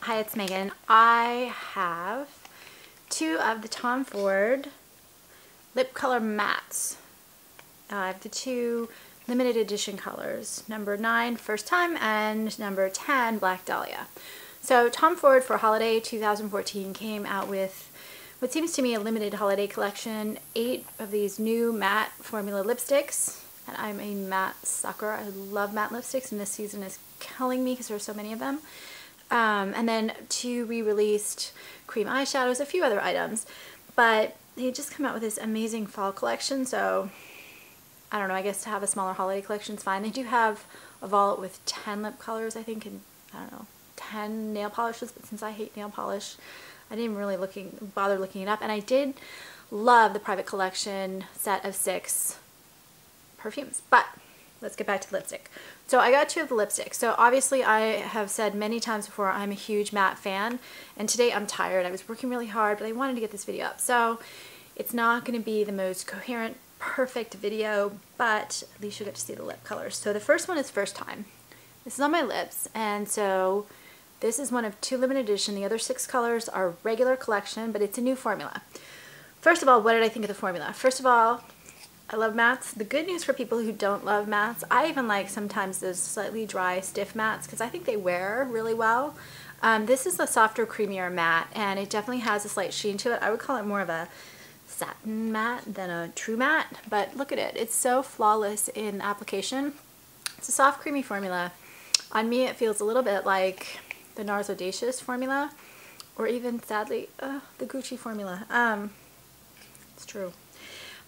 Hi, it's Megan. I have two of the Tom Ford lip color mattes. I have the two limited edition colors, number 9 First Time and number 10 Black Dahlia. So Tom Ford for holiday 2014 came out with what seems to me a limited holiday collection, 8 of these new matte formula lipsticks. And I'm a matte sucker. I love matte lipsticks, and this season is killing me because there are so many of them. And then 2 re-released cream eyeshadows, a few other items. But they just come out with this amazing fall collection, so I don't know, I guess to have a smaller holiday collection is fine. They do have a vault with 10 lip colors, I think, and I don't know, 10 nail polishes, but since I hate nail polish, I didn't really bother looking it up. And I did love the private collection set of 6 perfumes. But let's get back to the lipstick. So I got 2 of the lipsticks. So obviously I have said many times before I'm a huge matte fan, and today I'm tired. I was working really hard, but I wanted to get this video up. So it's not going to be the most coherent, perfect video, but at least you'll get to see the lip colors. So the first one is First Time. This is on my lips, and so this is one of 2 limited edition. The other 6 colors are regular collection, but it's a new formula. First of all, what did I think of the formula? First of all, I love mattes. The good news for people who don't love mattes, I even like sometimes those slightly dry, stiff mattes because I think they wear really well. This is a softer, creamier matte, and it definitely has a slight sheen to it. I would call it more of a satin matte than a true matte, but look at it. It's so flawless in application. It's a soft, creamy formula. On me, it feels a little bit like the NARS Audacious formula, or even, sadly, the Gucci formula. It's true.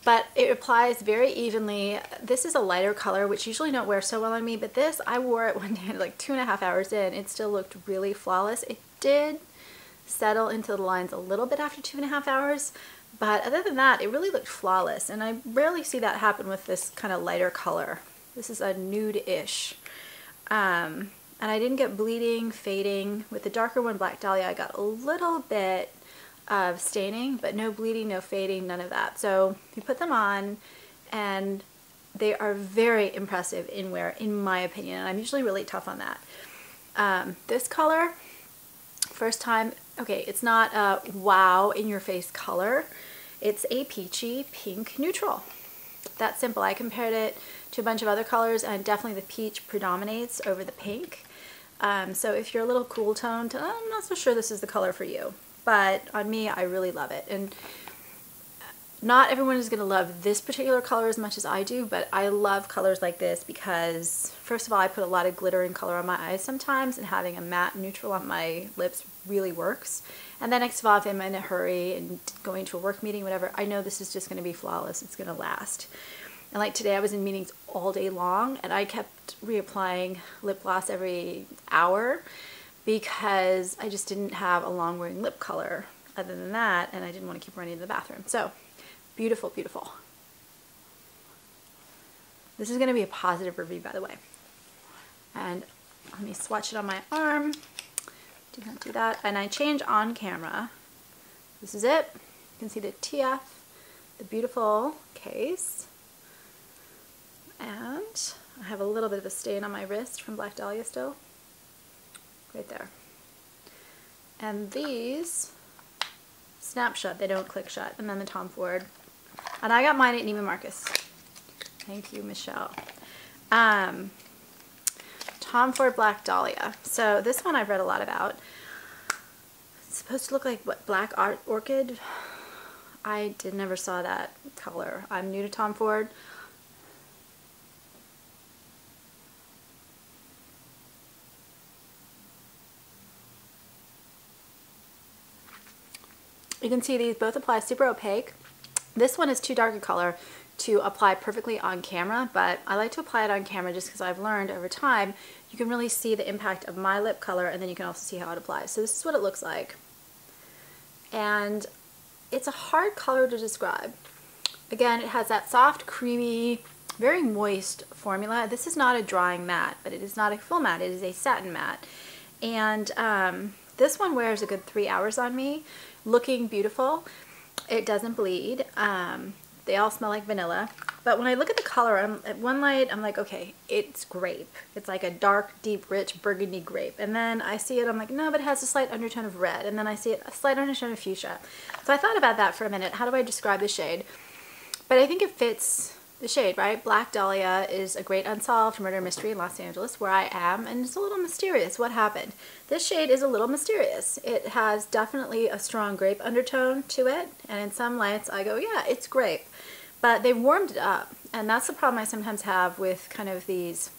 But it applies very evenly. This is a lighter color, which usually don't wear so well on me, but this, I wore it one day, like 2.5 hours in. It still looked really flawless. It did settle into the lines a little bit after 2.5 hours, but other than that, it really looked flawless, and I rarely see that happen with this kind of lighter color. This is a nude-ish. And I didn't get bleeding, fading. With the darker one, Black Dahlia, I got a little bit of staining, but no bleeding, no fading, none of that. So you put them on, and they are very impressive in wear, in my opinion, and I'm usually really tough on that. This color, First Time, okay, it's not a wow in-your-face color. It's a peachy pink neutral. That's simple. I compared it to a bunch of other colors, and definitely the peach predominates over the pink. So if you're a little cool toned, I'm not so sure this is the color for you. But on me, I really love it. And not everyone is going to love this particular color as much as I do, but I love colors like this because, first of all, I put a lot of glitter and color on my eyes sometimes, and having a matte neutral on my lips really works. And then next of all, if I'm in a hurry and going to a work meeting, whatever, I know this is just going to be flawless. It's going to last. And like today, I was in meetings all day long, and I kept reapplying lip gloss every hour because I just didn't have a long wearing lip color other than that, and I didn't want to keep running to the bathroom. So beautiful, beautiful. This is going to be a positive review, by the way. And let me swatch it on my arm. Do not do that. And I change on camera. This is it. You can see the TF, the beautiful case. And I have a little bit of a stain on my wrist from Black Dahlia still. Right there. And these snap shut, they don't click shut. And then the Tom Ford. And I got mine at Neiman Marcus. Thank you, Michelle. Tom Ford Black Dahlia. So this one I've read a lot about. It's supposed to look like what, Black Orchid? I never saw that color. I'm new to Tom Ford. You can see these both apply super opaque. This one is too dark a color to apply perfectly on camera, but I like to apply it on camera just because I've learned over time you can really see the impact of my lip color, and then you can also see how it applies. So this is what it looks like. And it's a hard color to describe. Again, it has that soft, creamy, very moist formula. This is not a drying matte, but it is not a full matte. It is a satin matte. And this one wears a good 3 hours on me, looking beautiful. It doesn't bleed. They all smell like vanilla. But when I look at the color, at one light, I'm like, okay, it's grape. It's like a dark, deep, rich burgundy grape. And then I see it, I'm like, no, but it has a slight undertone of red. And then I see it, a slight undertone of fuchsia. So I thought about that for a minute. How do I describe the shade? But I think it fits the shade, right? Black Dahlia is a great unsolved murder mystery in Los Angeles, where I am, and it's a little mysterious what happened. This shade is a little mysterious. It has definitely a strong grape undertone to it, and in some lights I go, yeah, it's grape. But they warmed it up, and that's the problem I sometimes have with kind of these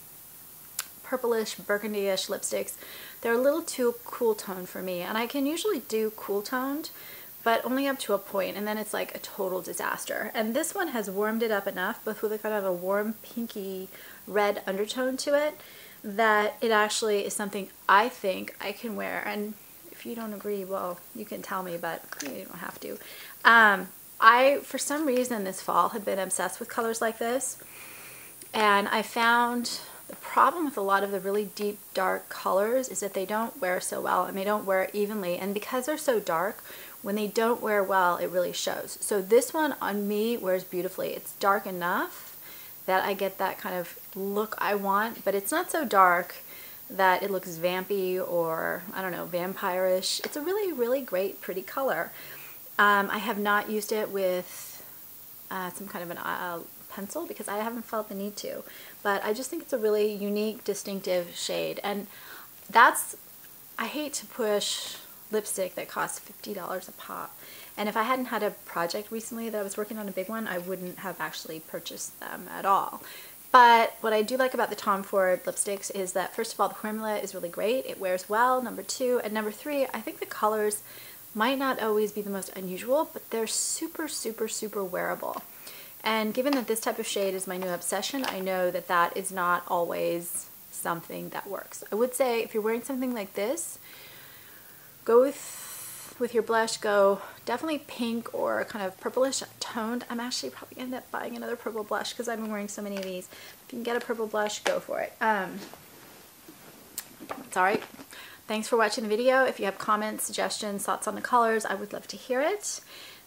purplish, burgundy-ish lipsticks. They're a little too cool toned for me, and I can usually do cool toned, but only up to a point, and then it's like a total disaster. And this one has warmed it up enough, but with a kind of a warm pinky red undertone to it, that it actually is something I think I can wear. And if you don't agree, well, you can tell me, but you don't have to. I, for some reason this fall, have been obsessed with colors like this, and I found the problem with a lot of the really deep, dark colors is that they don't wear so well, and they don't wear evenly, and because they're so dark, when they don't wear well, it really shows. So this one on me wears beautifully. It's dark enough that I get that kind of look I want, but it's not so dark that it looks vampy or, I don't know, vampire-ish. It's a really, really great, pretty color. I have not used it with some kind of an pencil because I haven't felt the need to, but I just think it's a really unique, distinctive shade. And that's, I hate to push lipstick that costs $50 a pop, and if I hadn't had a project recently that I was working on, a big one, I wouldn't have actually purchased them at all. But what I do like about the Tom Ford lipsticks is that, first of all, the formula is really great. It wears well, number two. And number three, I think the colors might not always be the most unusual, but they're super, super, super wearable. And given that this type of shade is my new obsession, I know that that is not always something that works. I would say if you're wearing something like this, go with your blush, go definitely pink or kind of purplish toned. I'm actually probably going to end up buying another purple blush because I've been wearing so many of these. If you can get a purple blush, go for it. It's alright. Thanks for watching the video. If you have comments, suggestions, thoughts on the colors, I would love to hear it.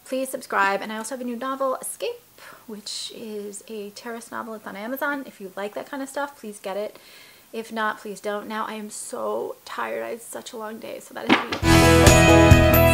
Please subscribe. And I also have a new novel, Escape, which is a terrorist novel. It's on Amazon. If you like that kind of stuff, please get it. If not, please don't. Now I am so tired. I had such a long day, so that is me.